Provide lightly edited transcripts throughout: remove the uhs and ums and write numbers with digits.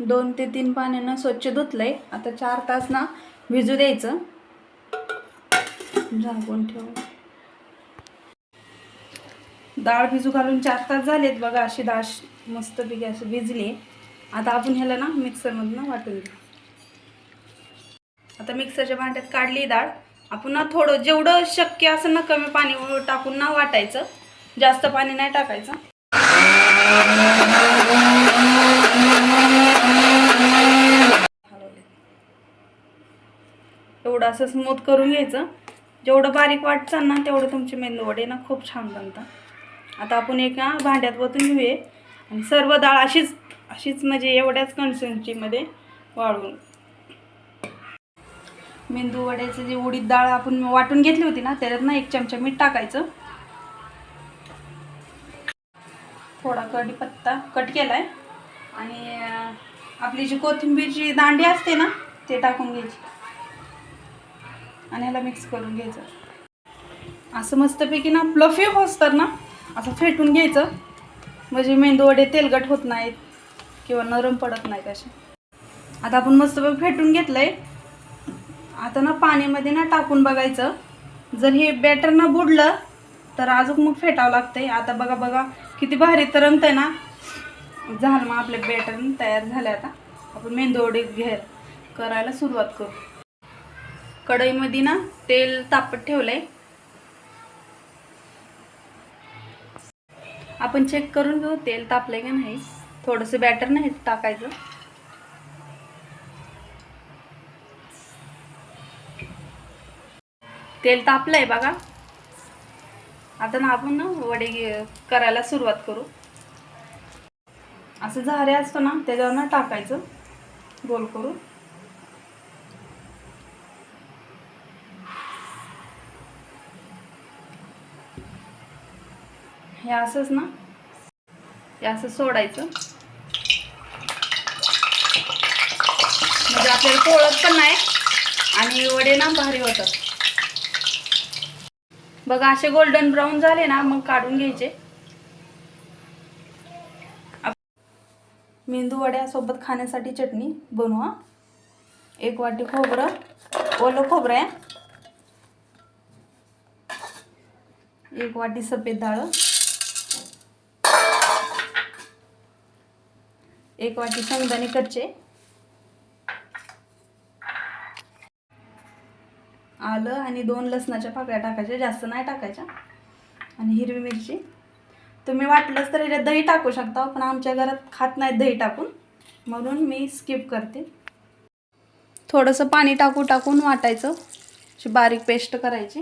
2 ते 3 पाण्यानं स्वच्छ धुतलंय. आता 4 तास ना भिजू द्यायचं. झाकून ठेव. डाळ भिजू घालून 4 तास झालेत बघा. अशी डाळ मस्तपैकी अशी भिजली. आता आपण ह्याला ना मिक्सरमधून वाटून घेऊ. आता मिक्सरच्या भांड्यात काढली डाळ. आपण ना थोडं जेवढं शक्य असेल ना कमी पाणी टाकून ना वाटायचं. जास्त पाणी नाही टाकायचं. एवढं असं स्मूथ करून घ्यायचं. जेवढं बारीक वाटचाल ना तेवढं तुमचे मेंदू वडे ना खूप छान बनतात. आता आपण एका भांड्यात ओतून घेऊया आणि सर्व डाळ अशीच म्हणजे एवढ्याच कन्सिस्टन्सीमध्ये वाळवून. मेंदू वड्याचं जे उडीद डाळ आपण वाटून घेतली होती ना त्याच्यात ना 1 चमचा मीठ टाकायचं. थोडा कढीपत्ता कट केलाय आणि आपली जी कोथिंबीरची दांडी असते ना ते टाकून घ्यायची आणि ह्याला मिक्स करून घ्यायचं. असं मस्तपैकी ना फ्लफी होस्तर ना असं फेटून घ्यायचं. म्हणजे मेंदू वडे तेलकट होत नाहीत किंवा नरम पडत नाहीत असे. आता आपण मस्तपैकी फेटून घेतलंय. आता ना पाण्यामध्ये ना टाकून बघायचं. जर हे बॅटर ना बुडलं तर अजून मग फेटावं लागतंय. आता बघा किती भारी तरंगतंय ना. झालं मग आपले बॅटर तयार झाले. आता आपण मेंदू वडे करायला सुरुवात करू. कढईमध्ये ना तेल तापत ठेवलंय. आपण चेक करून घेऊ तेल तापलंय का नाही. थोडंसं बॅटर नाही टाकायचं. तेल तापलंय बघा. आता ना आपण ना वडे करायला सुरुवात करू. असं झारे असतो ना त्याच्यावर ना टाकायचं गोल करून. हे असंच ना हे असं सोडायचं. म्हणजे आपल्याला पोळत पण नाही आणि वडे ना भारी होतात. बघा असे गोल्डन ब्राऊन झाले ना मग काढून घ्यायचे. मेंदू वड्यासोबत खाण्यासाठी चटणी बनवा. 1 वाटी खोबरं, ओलं खोबरं आहे. 1 वाटी सफेद डाळ, 1 वाटी शेंगदाणे कच्चे, आलं आणि 2 लसणाच्या पाकळ्या टाकायच्या. जास्त नाही टाकायच्या. आणि हिरवी मिरची. तुम्ही वाटलंच तर ह्याच्यात दही टाकू शकता पण आमच्या घरात खात नाहीत दही टाकून म्हणून मी स्किप करते. थोडंसं पाणी टाकून वाटायचं. अशी बारीक पेस्ट करायची.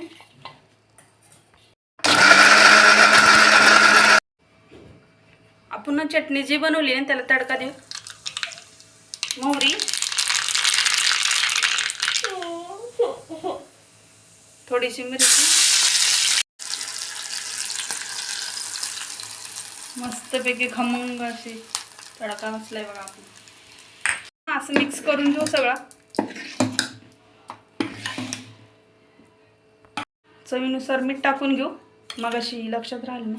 आपण चटणी जी बनवली ना त्याला तडका देऊ. मोहरी, थोडीशी मिरची, मस्तपैकी खमंग अशी तडका बसलाय बघा. आपण असं मिक्स करून घेऊ सगळं. चवीनुसार मीठ टाकून घेऊ. मग अशी लक्षात राहिलं ना.